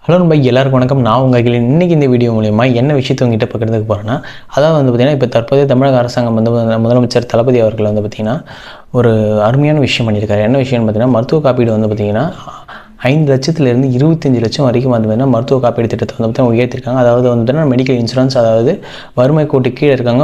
Hello நண்பா, எல்லாருக்கும் வணக்கம். நான் உங்கள் அகிலன். இன்றைக்கி இந்த வீடியோ மூலிமா என்ன விஷயத்தை உங்ககிட்ட பகிர்ந்துக்க போகிறேன்னா, அதாவது பார்த்திங்கன்னா, இப்போ தற்போதைய தமிழக அரசாங்கம் முதலமைச்சர் தளபதி அவர்கள் பார்த்திங்கன்னா, ஒரு அருமையான விஷயம் பண்ணியிருக்காரு. என்ன விஷயம்னு பார்த்திங்கன்னா, மருத்துவ காப்பீடு பார்த்திங்கன்னா 5 லட்சத்திலிருந்து 25 லட்சம் வரைக்கும் பார்த்திங்கன்னா மருத்துவ காப்பீடு திட்டத்தை பார்த்திங்கன்னா உயர்த்திருக்காங்க. அதாவது பார்த்திங்கன்னா மெடிக்கல் இன்சூரன்ஸ், அதாவது வறுமை கோட்டு கீழே இருக்காங்க,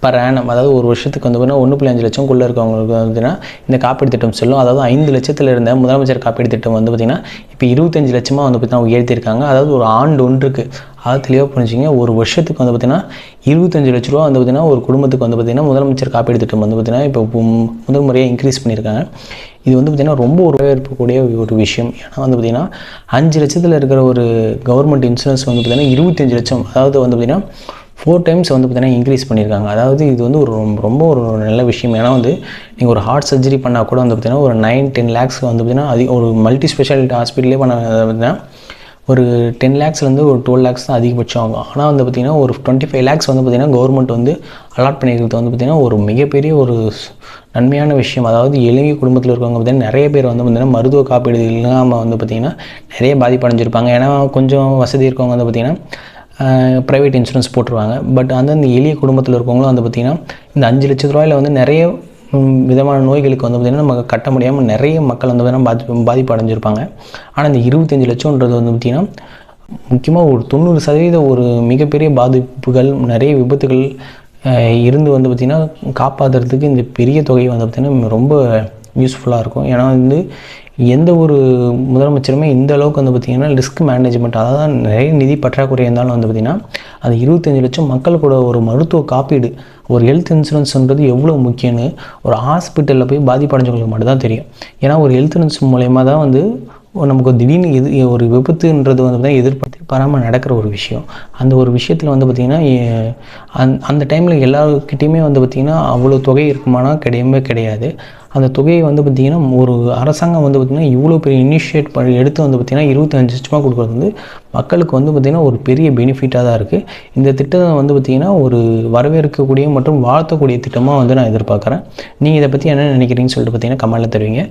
பர் ஆனம், அதாவது ஒரு வருஷத்துக்கு பார்த்திங்கன்னா 1.5 லட்சம்குள்ளே இருக்கவங்களுக்கு பார்த்திங்கன்னா இந்த காப்பீடு திட்டம் சொல்லும். அதாவது 5 லட்சத்தில் இருந்த முதலமைச்சர் காப்பீடு திட்டம் பார்த்திங்கன்னா இப்போ 25 லட்சமாக பார்த்திங்கன்னா உயர்த்தியிருக்காங்க. அதாவது ஒரு ஆண்டு ஒன்றுக்கு, அதாவது தெளிவாக புரிஞ்சுங்க, ஒரு வருஷத்துக்கு பார்த்திங்கன்னா 25 லட்ச ரூபா பார்த்திங்கன்னா ஒரு குடும்பத்துக்கு பார்த்திங்கன்னா முதலமைச்சர் காப்பீடு திட்டம் பார்த்திங்கன்னா இப்போ முதல் முறையாக இன்க்ரீஸ் பண்ணியிருக்காங்க. இது பார்த்திங்கன்னா ரொம்ப வரவேற்கக்கூடிய ஒரு விஷயம். ஏன்னா பார்த்திங்கன்னா 5 லட்சத்தில் இருக்கிற ஒரு கவர்மெண்ட் இன்சூரன்ஸ் பார்த்திங்கன்னா 25 லட்சம், அதாவது பார்த்திங்கன்னா 4 டைம்ஸ் பார்த்திங்கன்னா இன்க்ரீஸ் பண்ணியிருக்காங்க. அதாவது இது ஒரு ரொம்ப ஒரு நல்ல விஷயம். ஏன்னா நீங்கள் ஒரு ஹார்ட் சர்ஜரி பண்ணால் கூட பார்த்திங்கன்னா ஒரு 9-10 லேக்ஸ் பார்த்திங்கன்னா ஒரு மல்டி ஸ்பெஷாலிட்டி ஹாஸ்பிட்டலே பண்ண பார்த்திங்கன்னா ஒரு 10 லேக்ஸ்லேருந்து ஒரு 12 லேக்ஸ் தான் அதிகபட்சம் ஆகும். ஆனால் பார்த்திங்கன்னா ஒரு 25 லேக்ஸ் பார்த்திங்கன்னா கவர்மெண்ட் அலாட் பண்ணியிருக்கிறது பார்த்திங்கன்னா ஒரு மிகப்பெரிய ஒரு நன்மையான விஷயம். அதாவது எளிய குடும்பத்தில் இருக்கவங்க பார்த்திங்கன்னா நிறைய பேர் பார்த்திங்கன்னா மருத்துவ காப்பீடு இல்லாமல் பார்த்திங்கன்னா நிறைய பாதிப்படைஞ்சிருப்பாங்க. ஏன்னா கொஞ்சம் வசதி இருக்கவங்க பார்த்திங்கன்னா ப்ரைவேட் இன்சூரன்ஸ் போட்டுருவாங்க. பட் அந்த எளிய குடும்பத்தில் இருக்கவங்களும் பார்த்திங்கன்னா இந்த 5 லட்ச ரூபாயில் நிறைய விதமான நோய்களுக்கு பார்த்திங்கன்னா நம்ம கட்ட முடியாமல் நிறைய மக்கள் பார்த்திங்கன்னா பாதிப்பு அடைஞ்சிருப்பாங்க. ஆனால் இந்த 25 லட்சம்ன்றது பார்த்திங்கன்னா முக்கியமாக ஒரு 90% ஒரு மிகப்பெரிய பாதிப்புகள், நிறைய விபத்துகள் இருந்து பார்த்திங்கன்னா காப்பாற்றுறதுக்கு இந்த பெரிய தொகை பார்த்திங்கன்னா ரொம்ப யூஸ்ஃபுல்லாக இருக்கும். ஏன்னா எந்த ஒரு முதலமைச்சருமே இந்த அளவுக்கு பார்த்திங்கன்னா ரிஸ்க் மேனேஜ்மெண்ட், அதாவது நிறைய நிதி பற்றாக்குறை இருந்தாலும் பார்த்திங்கன்னா அது 25 லட்சம் மக்களுக்கூட ஒரு மருத்துவ காப்பீடு, ஒரு ஹெல்த் இன்சூரன்ஸ்ன்றது எவ்வளோ முக்கியம்னு ஒரு ஹாஸ்பிட்டலில் போய் பாதிப்படைஞ்சவங்களுக்கு மட்டும்தான் தெரியும். ஏன்னா ஒரு ஹெல்த் இன்சூரன்ஸ் மூலயமா தான் நமக்கு திடீர்னு ஒரு விபத்துன்றது பார்த்திங்கன்னா எதிர்பாராமல் நடக்கிற ஒரு விஷயம். அந்த ஒரு விஷயத்தில் பார்த்திங்கன்னா அந்த டைமில் எல்லாருக்கிட்டையுமே பார்த்திங்கன்னா அவ்வளோ தொகை இருக்குமானா கிடையாது. அந்த தொகையை பார்த்திங்கன்னா ஒரு அரசாங்கம் பார்த்திங்கன்னா இவ்வளோ பெரிய இனிஷியேட் எடுத்து பார்த்திங்கன்னா 25 லட்சமாக கொடுக்குறது மக்களுக்கு பார்த்திங்கன்னா ஒரு பெரிய பெனிஃபிட்டாக தான் இருக்குது. இந்த திட்டம் பார்த்திங்கன்னா ஒரு வரவேற்கக்கூடிய மற்றும் வாழ்த்தக்கூடிய திட்டமாக நான் எதிர்பார்க்குறேன். நீங்கள் இதை பற்றி என்ன நினைக்கிறீங்கன்னு சொல்லிட்டு பார்த்திங்கன்னா கமெண்ட்டில் தருவீங்க.